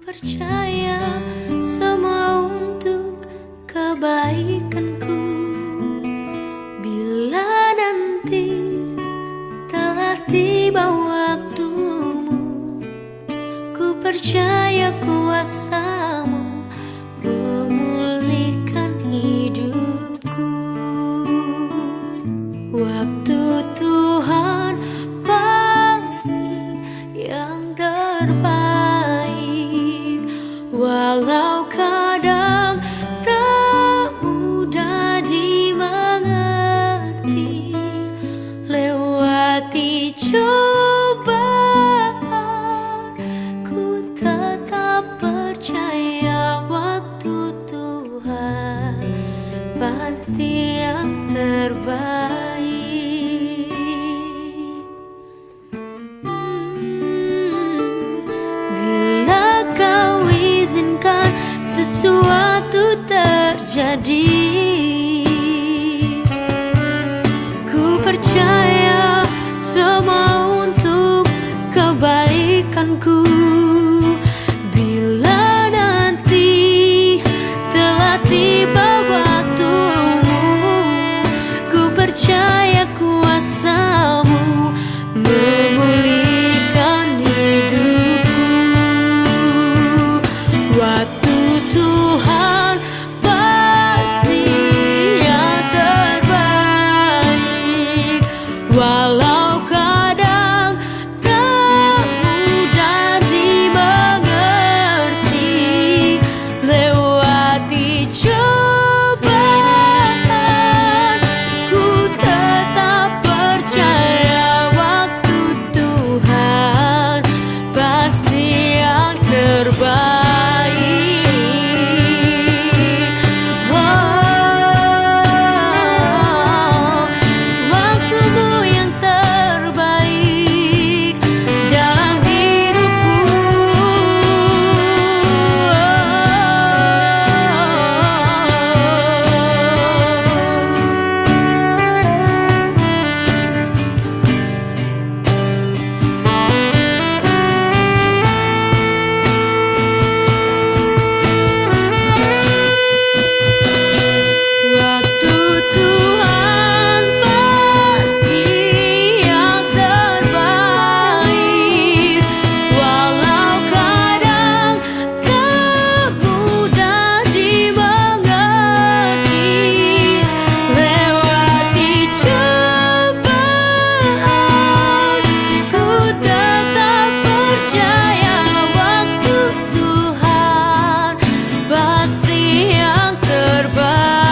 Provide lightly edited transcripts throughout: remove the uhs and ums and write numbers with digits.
percaya semua untuk kebaikanku. Bila nanti telah tiba waktumu, ku percaya kuasa-Mu memulihkan hidupku. Waktu Tuhan pasti yang terbaik, walau kadang tak mudah dimengerti. Lewati cobaan, ku tetap percaya waktu Tuhan pasti yang terbaik. Bila Kau izinkan sesuatu terjadi, ku percaya semua untuk kebaikanku. Bila nanti telah tiba waktumu, ku percaya kuasa-Mu memulihkan hidupku. Waktu Tuhan pasti yang terbaik, walau kadang tak mudah dimengerti. Lewati cobaan, ku tetap percaya waktu Tuhan pasti yang terbaik. Waktu-Mu yang terbaik dalam hidupku. Waktu Tuhan pasti yang terbaik, walau kadang tak mudah dimengerti. Lewati cobaan, ku tetap percaya waktu Tuhan pasti yang terbaik.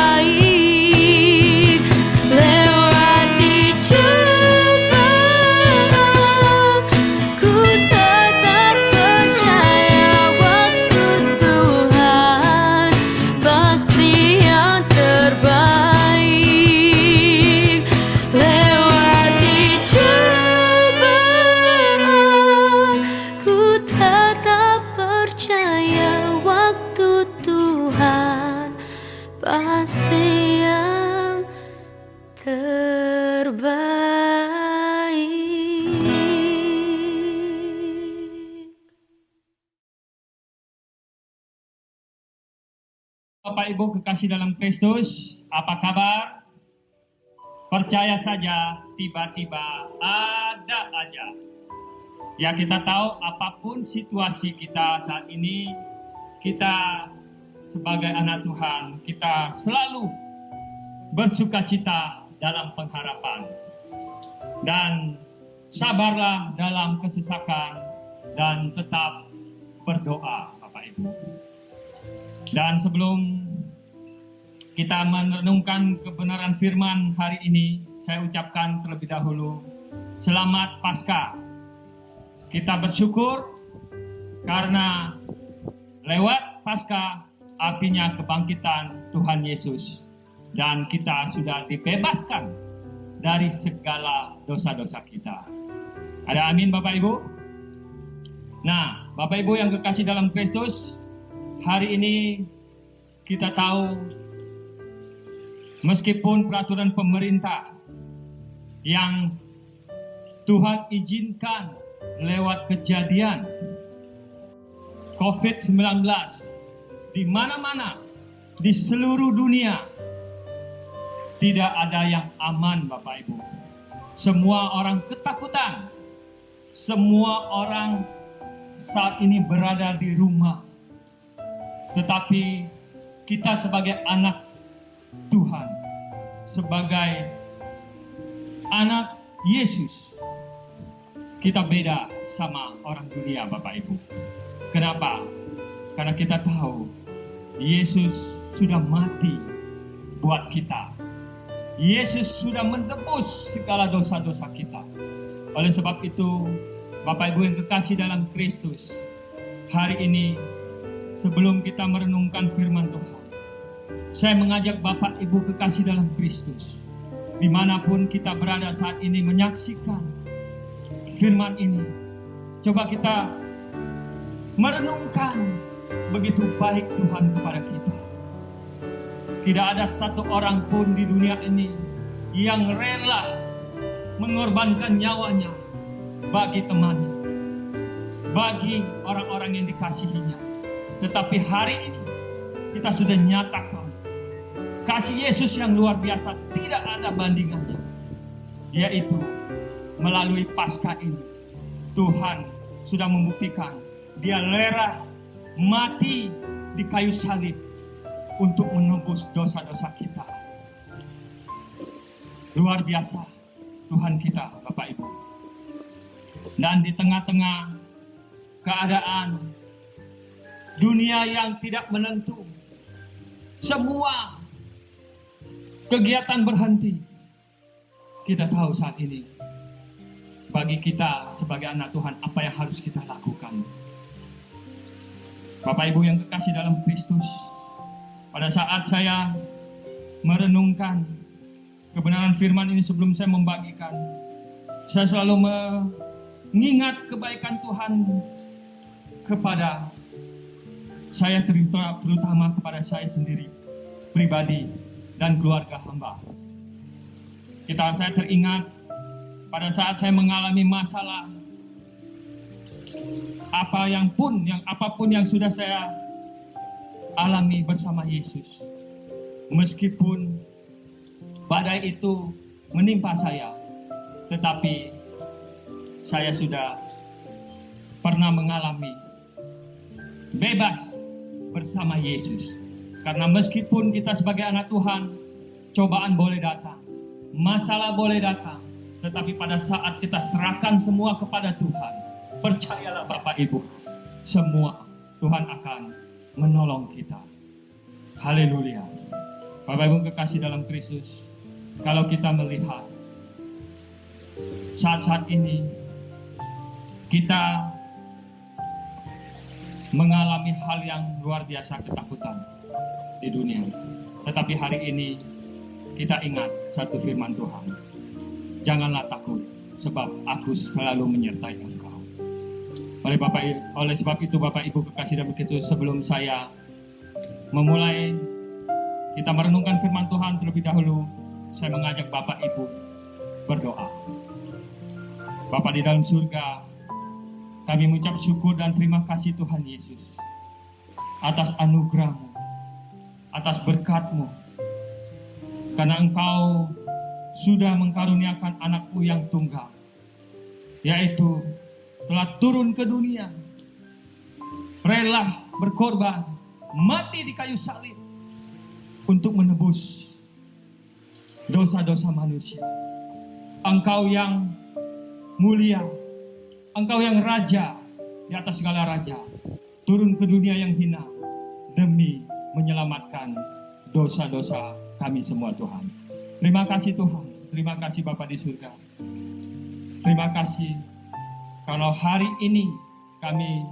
Lewati cobaan, ku tetap percaya waktu Tuhan pasti yang terbaik. Lewati cobaan, ku tetap percaya waktu Tuhan pasti yang terbaik. Bapak Ibu kekasih dalam Kristus, apa kabar? Percaya saja, tiba-tiba ada aja. Ya, kita tahu apapun situasi kita saat ini, kita sebagai anak Tuhan, kita selalu bersukacita dalam pengharapan. Dan sabarlah dalam kesesakan dan tetap berdoa, Bapak Ibu. Dan sebelum kita merenungkan kebenaran firman hari ini, saya ucapkan terlebih dahulu selamat Paskah. Kita bersyukur karena lewat Paskah artinya kebangkitan Tuhan Yesus, dan kita sudah dibebaskan dari segala dosa-dosa kita. Ada amin Bapak Ibu? Nah, Bapak Ibu yang kekasih dalam Kristus, hari ini kita tahu meskipun peraturan pemerintah yang Tuhan izinkan lewat kejadian COVID-19 di mana-mana, di seluruh dunia, tidak ada yang aman, Bapak Ibu. Semua orang ketakutan, semua orang saat ini berada di rumah. Tetapi kita sebagai anak Tuhan, sebagai anak Yesus, kita beda sama orang dunia, Bapak Ibu. Kenapa? Karena kita tahu Yesus sudah mati buat kita. Yesus sudah menebus segala dosa-dosa kita. Oleh sebab itu, Bapak Ibu yang kekasih dalam Kristus, hari ini sebelum kita merenungkan firman Tuhan, saya mengajak Bapak Ibu kekasih dalam Kristus, dimanapun kita berada saat ini menyaksikan firman ini, coba kita merenungkan begitu baik Tuhan kepada kita. Tidak ada satu orang pun di dunia ini yang rela mengorbankan nyawanya bagi temannya, bagi orang-orang yang dikasihinya. Tetapi hari ini kita sudah nyatakan kasih Yesus yang luar biasa tidak ada bandingannya. Yaitu melalui Paskah ini Tuhan sudah membuktikan Dia rela mati di kayu salib untuk menebus dosa-dosa kita. Luar biasa Tuhan kita, Bapak Ibu. Dan di tengah-tengah keadaan dunia yang tidak menentu, semua kegiatan berhenti. Kita tahu saat ini, bagi kita sebagai anak Tuhan, apa yang harus kita lakukan. Bapak Ibu yang kekasih dalam Kristus, pada saat saya merenungkan kebenaran firman ini sebelum saya membagikan, saya selalu mengingat kebaikan Tuhan kepada saya, terutama kepada saya sendiri, pribadi, dan keluarga hamba. Saya teringat pada saat saya mengalami masalah, apapun yang sudah saya alami bersama Yesus. Meskipun badai itu menimpa saya, tetapi saya sudah pernah mengalami bebas bersama Yesus. Karena meskipun kita sebagai anak Tuhan, cobaan boleh datang, masalah boleh datang, tetapi pada saat kita serahkan semua kepada Tuhan, percayalah Bapak Ibu, semua Tuhan akan menolong kita. Haleluya. Bapak Ibu kekasih dalam Kristus, kalau kita melihat saat-saat ini kita mengalami hal yang luar biasa, ketakutan di dunia. Tetapi hari ini kita ingat satu firman Tuhan. Janganlah takut, sebab aku selalu menyertai engkau. Oleh sebab itu Bapak Ibu kekasih dalam Kristus, sebelum saya memulai kita merenungkan firman Tuhan terlebih dahulu, saya mengajak Bapak Ibu berdoa. Bapa di dalam surga, kami mengucap syukur dan terima kasih Tuhan Yesus atas anugerah-Mu, atas berkat-Mu, karena Engkau sudah mengkaruniakan anak-Mu yang tunggal, yaitu telah turun ke dunia, rela berkorban, mati di kayu salib untuk menebus dosa-dosa manusia. Engkau yang mulia, Engkau yang raja di atas segala raja, turun ke dunia yang hina demi menyelamatkan dosa-dosa kami semua Tuhan. Terima kasih Tuhan, terima kasih Bapa di surga. Terima kasih kalau hari ini kami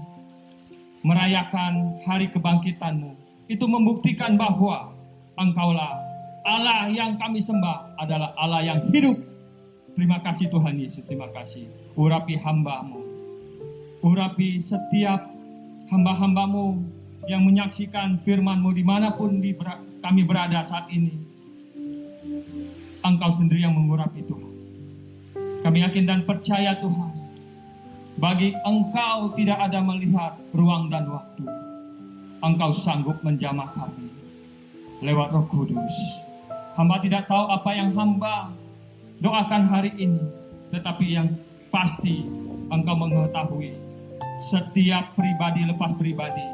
merayakan hari kebangkitan-Mu. Itu membuktikan bahwa Engkaulah Allah yang kami sembah adalah Allah yang hidup. Terima kasih Tuhan Yesus, terima kasih. Urapi hamba-Mu, urapi setiap hamba-hamba-Mu yang menyaksikan firman-Mu dimanapun kami berada saat ini. Engkau sendiri yang mengurapi Tuhan. Kami yakin dan percaya Tuhan, Bagi Engkau tidak ada melihat ruang dan waktu. Engkau sanggup menjamah kami lewat Roh Kudus. Hamba tidak tahu apa yang hamba doakan hari ini, tetapi yang pasti Engkau mengetahui setiap pribadi lepas pribadi,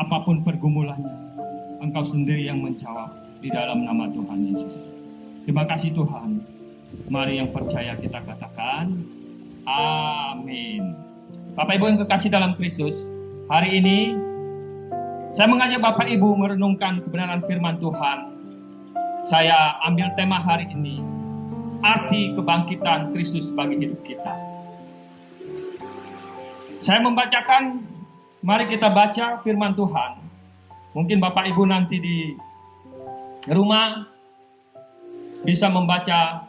apapun pergumulannya, Engkau sendiri yang menjawab di dalam nama Tuhan Yesus. Terima kasih Tuhan. Mari yang percaya kita katakan, amin. Bapak Ibu yang kekasih dalam Kristus, hari ini saya mengajak Bapak Ibu merenungkan kebenaran firman Tuhan. Saya ambil tema hari ini, arti kebangkitan Kristus bagi hidup kita. Saya membacakan, mari kita baca firman Tuhan. Mungkin Bapak Ibu nanti di rumah bisa membaca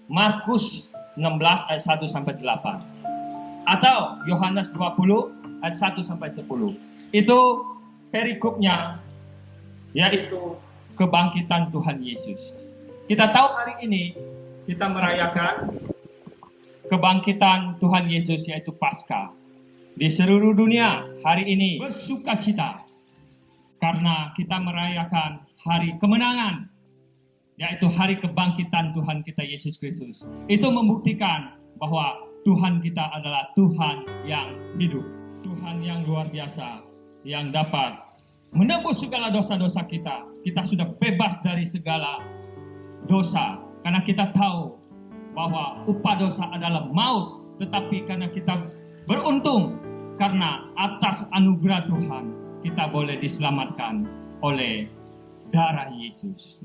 Markus 16 ayat 1 sampai 8 atau Yohanes 20 ayat 1 sampai 10. Itu perikopnya, yaitu kebangkitan Tuhan Yesus. Kita tahu hari ini kita merayakan kebangkitan Tuhan Yesus, yaitu Paskah. Di seluruh dunia hari ini bersukacita karena kita merayakan hari kemenangan, yaitu hari kebangkitan Tuhan kita Yesus Kristus. Itu membuktikan bahwa Tuhan kita adalah Tuhan yang hidup, Tuhan yang luar biasa, yang dapat menebus segala dosa-dosa kita. Kita sudah bebas dari segala dosa, karena kita tahu bahwa upah dosa adalah maut. Tetapi karena kita beruntung, karena atas anugerah Tuhan, kita boleh diselamatkan oleh darah Yesus.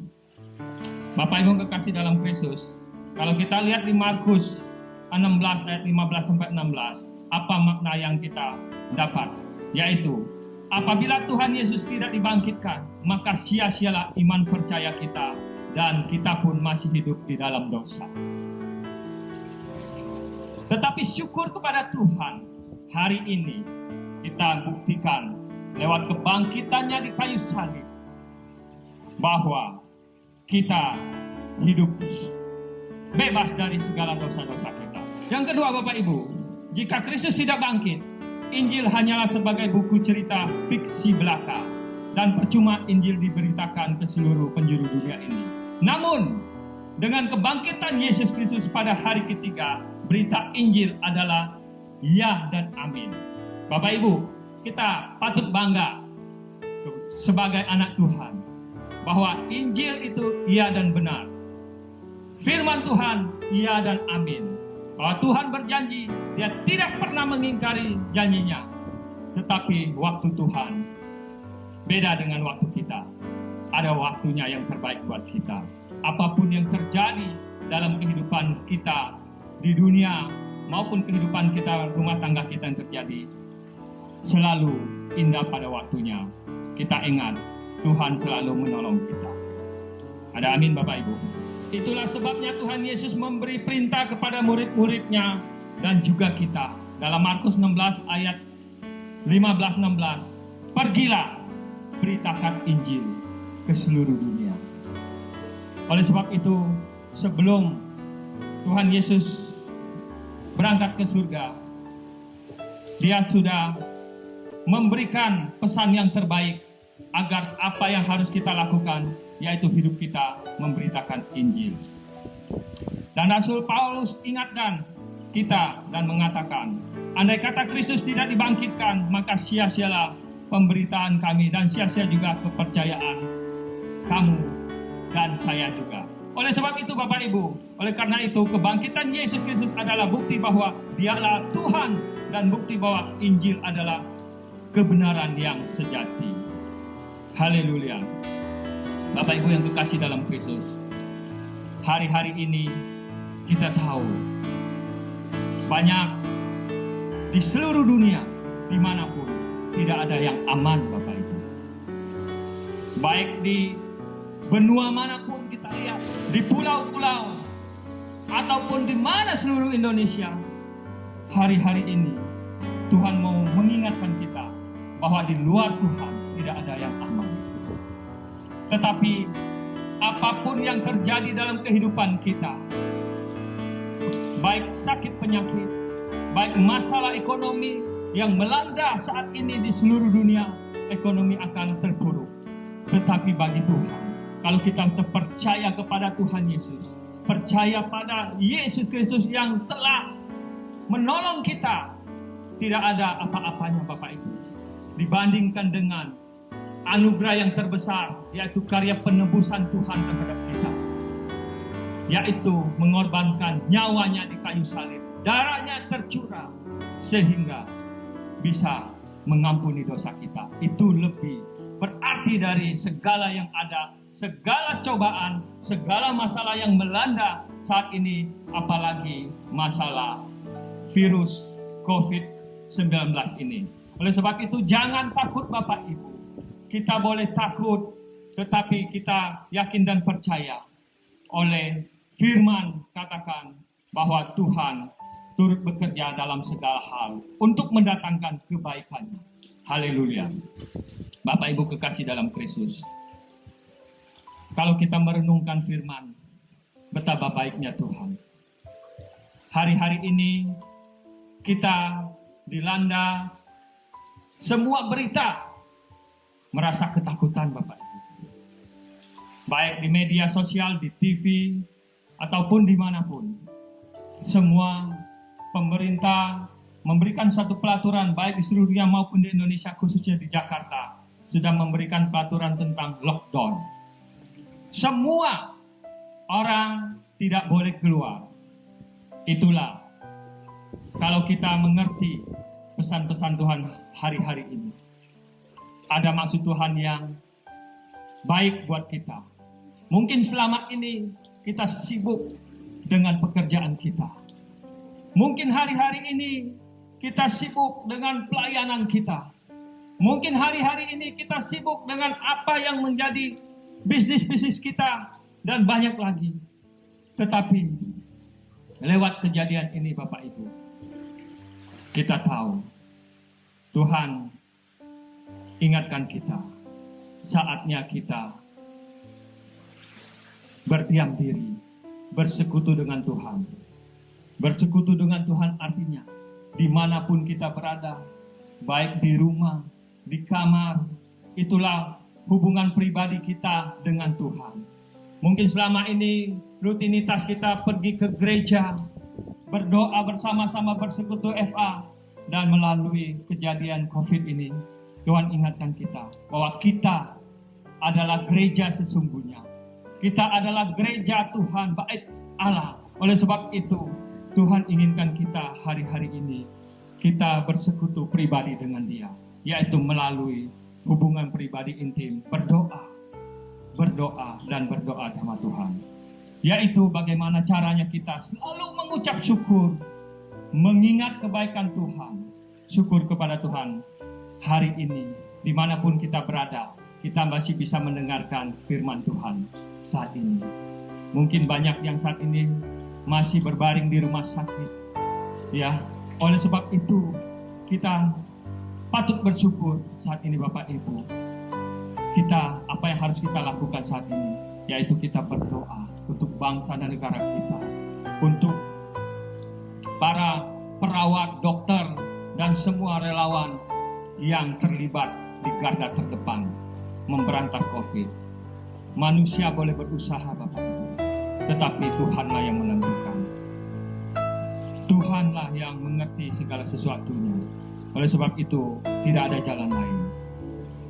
Bapak Ibu kekasih dalam Kristus, kalau kita lihat di Markus 16 ayat 15 sampai 16, apa makna yang kita dapat? Yaitu, apabila Tuhan Yesus tidak dibangkitkan, maka sia-sialah iman percaya kita, dan kita pun masih hidup di dalam dosa. Tetapi syukur kepada Tuhan, hari ini kita buktikan lewat kebangkitannya di kayu salib bahwa kita hidup bebas dari segala dosa-dosa kita. Yang kedua Bapak Ibu, jika Kristus tidak bangkit, Injil hanyalah sebagai buku cerita fiksi belaka, dan percuma Injil diberitakan ke seluruh penjuru dunia ini. Namun, dengan kebangkitan Yesus Kristus pada hari ketiga, berita Injil adalah ya dan amin. Bapak Ibu, kita patut bangga sebagai anak Tuhan bahwa Injil itu ya dan benar. Firman Tuhan ya dan amin. Bahwa Tuhan berjanji, Dia tidak pernah mengingkari janjinya. Tetapi waktu Tuhan beda dengan waktu kita. Ada waktunya yang terbaik buat kita. Apapun yang terjadi dalam kehidupan kita di dunia maupun kehidupan kita, rumah tangga kita yang terjadi, selalu indah pada waktunya. Kita ingat, Tuhan selalu menolong kita. Ada amin Bapak Ibu. Itulah sebabnya Tuhan Yesus memberi perintah kepada murid-muridnya dan juga kita. Dalam Markus 16 ayat 15-16. Pergilah, beritakan Injil ke seluruh dunia. Oleh sebab itu, sebelum Tuhan Yesus berangkat ke surga, Dia sudah memberikan pesan yang terbaik agar apa yang harus kita lakukan, yaitu hidup kita memberitakan Injil. Dan Rasul Paulus ingatkan kita dan mengatakan, andai kata Kristus tidak dibangkitkan, maka sia-sialah pemberitaan kami dan sia-sia juga kepercayaan kamu dan saya juga. Oleh sebab itu Bapak Ibu, oleh karena itu kebangkitan Yesus Kristus adalah bukti bahwa Dialah Tuhan dan bukti bahwa Injil adalah kebenaran yang sejati. Haleluya. Bapak Ibu yang kekasih dalam Kristus, hari-hari ini kita tahu banyak di seluruh dunia, dimanapun, tidak ada yang aman Bapak Ibu. Baik di benua manapun kita lihat, di pulau-pulau, ataupun di mana seluruh Indonesia, hari-hari ini Tuhan mau mengingatkan kita bahwa di luar Tuhan tidak ada yang aman. Tetapi apapun yang terjadi dalam kehidupan kita, baik sakit penyakit, baik masalah ekonomi yang melanda saat ini di seluruh dunia, ekonomi akan terpuruk. Tetapi bagi Tuhan, kalau kita percaya kepada Tuhan Yesus, percaya pada Yesus Kristus yang telah menolong kita, tidak ada apa-apanya Bapak Ibu dibandingkan dengan anugerah yang terbesar, yaitu karya penebusan Tuhan terhadap kita, yaitu mengorbankan nyawanya di kayu salib, darahnya tercurah sehingga bisa mengampuni dosa kita. Itu lebih berarti dari segala yang ada, segala cobaan, segala masalah yang melanda saat ini, apalagi masalah virus COVID-19 ini. Oleh sebab itu jangan takut Bapak Ibu. Kita boleh takut, tetapi kita yakin dan percaya oleh firman katakan bahwa Tuhan turut bekerja dalam segala hal untuk mendatangkan kebaikannya. Haleluya. Bapak Ibu kekasih dalam Kristus, kalau kita merenungkan firman, betapa baiknya Tuhan. Hari-hari ini kita dilanda semua berita merasa ketakutan Bapak Ibu. Baik di media sosial, di TV, ataupun dimanapun. Semua pemerintah memberikan satu pelaturan baik di seluruh dunia maupun di Indonesia, khususnya di Jakarta, sudah memberikan pelaturan tentang lockdown. Semua orang tidak boleh keluar. Itulah kalau kita mengerti pesan-pesan Tuhan hari-hari ini. Ada maksud Tuhan yang baik buat kita. Mungkin selama ini kita sibuk dengan pekerjaan kita. Mungkin hari-hari ini kita sibuk dengan pelayanan kita. Mungkin hari-hari ini kita sibuk dengan apa yang menjadi bisnis-bisnis kita dan banyak lagi. Tetapi lewat kejadian ini Bapak Ibu, kita tahu Tuhan ingatkan kita, saatnya kita berdiam diri, bersekutu dengan Tuhan. Bersekutu dengan Tuhan artinya dimanapun kita berada, baik di rumah, di kamar, itulah hubungan pribadi kita dengan Tuhan. Mungkin selama ini rutinitas kita pergi ke gereja, berdoa bersama-sama, bersekutu FA, dan melalui kejadian COVID ini, Tuhan ingatkan kita bahwa kita adalah gereja sesungguhnya. Kita adalah gereja Tuhan, bait Allah. Oleh sebab itu, Tuhan inginkan kita hari-hari ini, kita bersekutu pribadi dengan Dia, yaitu melalui hubungan pribadi intim, berdoa dan berdoa sama Tuhan. Yaitu bagaimana caranya kita selalu mengucap syukur, mengingat kebaikan Tuhan, syukur kepada Tuhan. Hari ini, dimanapun kita berada, kita masih bisa mendengarkan firman Tuhan saat ini. Mungkin banyak yang saat ini masih berbaring di rumah sakit. Ya, oleh sebab itu, kita patut bersyukur saat ini Bapak Ibu. Apa yang harus kita lakukan saat ini, yaitu kita berdoa untuk bangsa dan negara kita, untuk para perawat, dokter, dan semua relawan yang terlibat di garda terdepan memberantas COVID. Manusia boleh berusaha Bapak Ibu, tetapi Tuhanlah yang menentukan. Tuhanlah yang mengerti segala sesuatunya. Oleh sebab itu tidak ada jalan lain.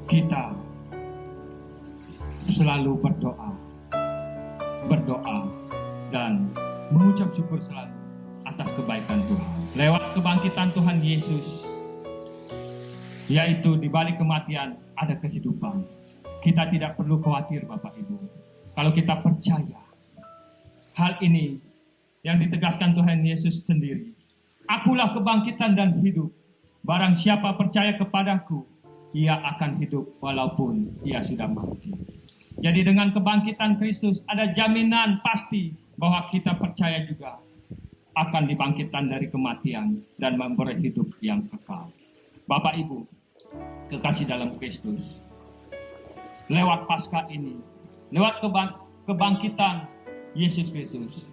Kita selalu berdoa dan mengucap syukur selalu atas kebaikan Tuhan. Lewat kebangkitan Tuhan Yesus, yaitu di balik kematian ada kehidupan. Kita tidak perlu khawatir Bapak Ibu. Kalau kita percaya hal ini yang ditegaskan Tuhan Yesus sendiri. Akulah kebangkitan dan hidup. Barang siapa percaya kepadaku, ia akan hidup walaupun ia sudah mati. Jadi dengan kebangkitan Kristus ada jaminan pasti bahwa kita percaya juga akan dibangkitkan dari kematian dan memberi hidup yang kekal. Bapak Ibu, kekasih dalam Kristus, lewat Paskah ini, lewat kebangkitan Yesus Kristus,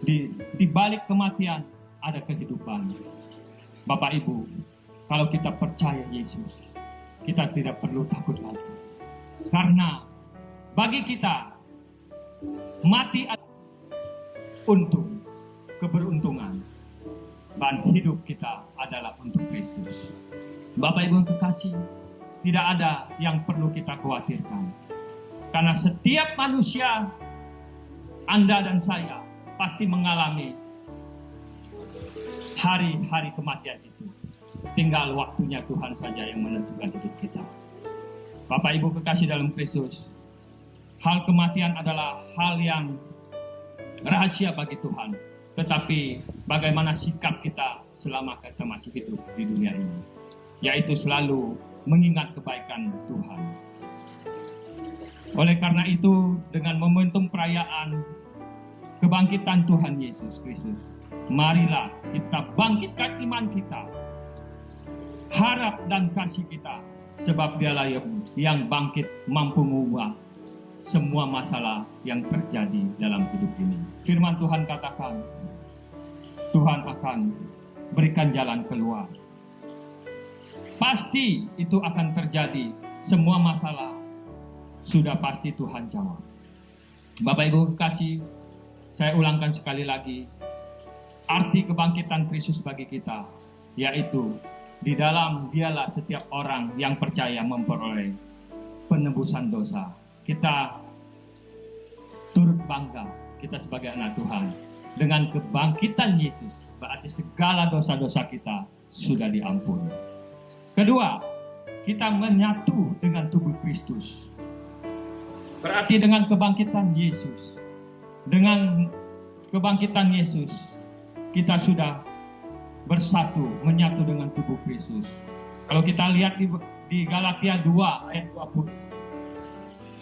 di balik kematian ada kehidupan. Bapak Ibu, kalau kita percaya Yesus, kita tidak perlu takut lagi. Karena bagi kita, mati untuk keberuntungan, dan hidup kita adalah untuk Kristus. Bapak Ibu kekasih, tidak ada yang perlu kita khawatirkan. Karena setiap manusia, Anda dan saya, pasti mengalami hari-hari kematian itu. Tinggal waktunya Tuhan saja yang menentukan hidup kita. Bapak Ibu kekasih dalam Kristus, hal kematian adalah hal yang rahasia bagi Tuhan. Tetapi bagaimana sikap kita selama kita masih hidup di dunia ini, yaitu selalu mengingat kebaikan Tuhan. Oleh karena itu, dengan momentum perayaan kebangkitan Tuhan Yesus Kristus, marilah kita bangkitkan iman kita, harap dan kasih kita, sebab Dialah yang bangkit mampu mengubah semua masalah yang terjadi dalam hidup ini. Firman Tuhan katakan, Tuhan akan berikan jalan keluar. Pasti itu akan terjadi. Semua masalah sudah pasti Tuhan jawab. Bapak Ibu kekasih, saya ulangkan sekali lagi, arti kebangkitan Kristus bagi kita, yaitu di dalam Dialah setiap orang yang percaya memperoleh penebusan dosa. Kita turut bangga, kita sebagai anak Tuhan, dengan kebangkitan Yesus, berarti segala dosa-dosa kita sudah diampuni. Kedua, kita menyatu dengan tubuh Kristus. Berarti dengan kebangkitan Yesus, dengan kebangkitan Yesus, kita sudah bersatu, menyatu dengan tubuh Kristus. Kalau kita lihat di Galatia 2 ayat 20,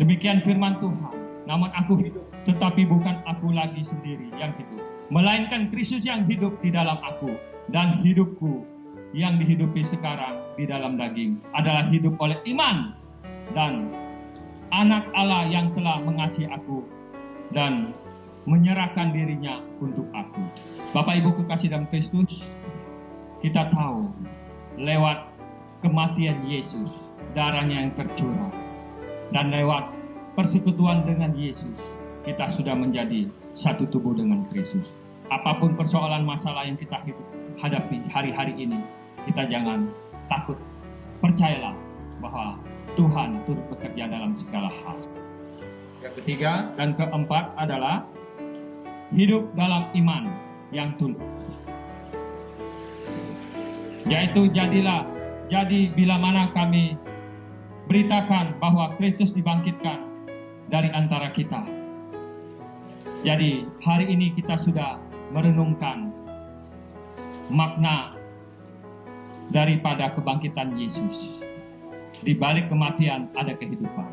demikian firman Tuhan, namun aku hidup, tetapi bukan aku lagi sendiri yang hidup, melainkan Kristus yang hidup di dalam aku, dan hidupku yang dihidupi sekarang di dalam daging adalah hidup oleh iman dan Anak Allah yang telah mengasihi aku dan menyerahkan dirinya untuk aku. Bapak Ibu kekasih dalam Kristus, kita tahu lewat kematian Yesus, darahnya yang tercurah, dan lewat persekutuan dengan Yesus, kita sudah menjadi satu tubuh dengan Kristus. Apapun persoalan masalah yang kita hadapi hari-hari ini, kita jangan takut. Percayalah bahwa Tuhan turut bekerja dalam segala hal. Yang ketiga dan keempat adalah hidup dalam iman yang tulus. Yaitu jadi bila mana kami beritakan bahwa Kristus dibangkitkan dari antara kita. Jadi hari ini kita sudah merenungkan makna daripada kebangkitan Yesus. Di balik kematian ada kehidupan.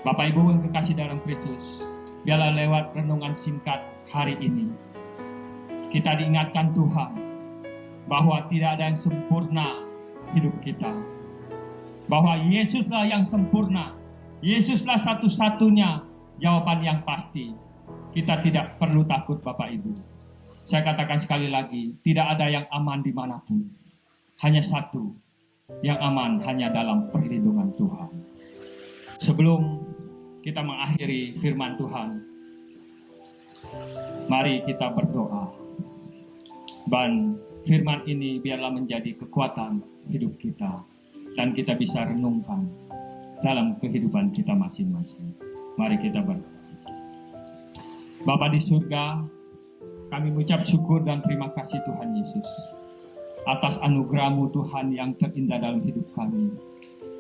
Bapak Ibu yang kekasih dalam Kristus, biarlah lewat renungan singkat hari ini, kita diingatkan Tuhan bahwa tidak ada yang sempurna hidup kita. Bahwa Yesuslah yang sempurna. Yesuslah satu-satunya jawaban yang pasti. Kita tidak perlu takut Bapak Ibu. Saya katakan sekali lagi, tidak ada yang aman dimanapun. Hanya satu, yang aman hanya dalam perlindungan Tuhan. Sebelum kita mengakhiri firman Tuhan, mari kita berdoa. Dan firman ini biarlah menjadi kekuatan hidup kita. Dan kita bisa renungkan dalam kehidupan kita masing-masing. Mari kita berdoa. Bapa di surga, kami mengucap syukur dan terima kasih Tuhan Yesus atas anugerah-Mu Tuhan yang terindah dalam hidup kami.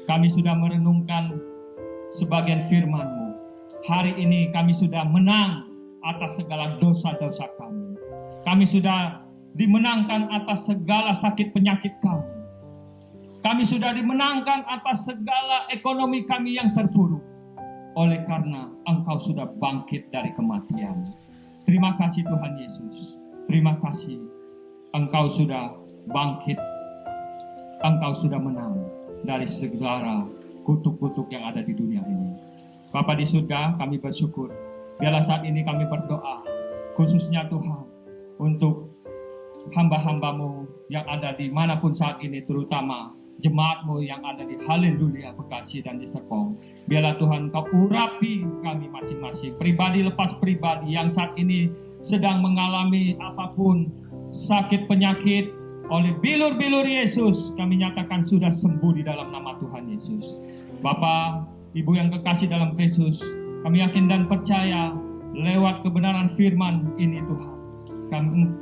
Kami sudah merenungkan sebagian firman-Mu. Hari ini kami sudah menang atas segala dosa-dosa kami. Kami sudah dimenangkan atas segala sakit penyakit kami. Kami sudah dimenangkan atas segala ekonomi kami yang terpuruk. Oleh karena Engkau sudah bangkit dari kematian. Terima kasih Tuhan Yesus. Terima kasih Engkau sudah bangkit. Engkau sudah menang dari segala kutuk-kutuk yang ada di dunia ini. Bapa di surga, kami bersyukur. Biarlah saat ini kami berdoa, khususnya Tuhan, untuk hamba-hambamu yang ada di manapun saat ini, terutama jemaatmu yang ada di Haleluya, Bekasi dan di Serpong. Biarlah Tuhan Kau urapi kami masing-masing, pribadi lepas pribadi yang saat ini sedang mengalami apapun, sakit penyakit, oleh bilur-bilur Yesus, kami nyatakan sudah sembuh di dalam nama Tuhan Yesus. Bapa, Ibu yang kekasih dalam Kristus, kami yakin dan percaya lewat kebenaran firman ini Tuhan,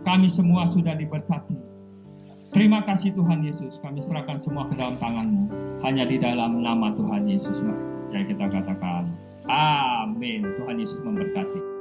kami semua sudah diberkati. Terima kasih Tuhan Yesus, kami serahkan semua ke dalam tangan-Mu. Hanya di dalam nama Tuhan Yesus, yang kita katakan, amin. Tuhan Yesus memberkati.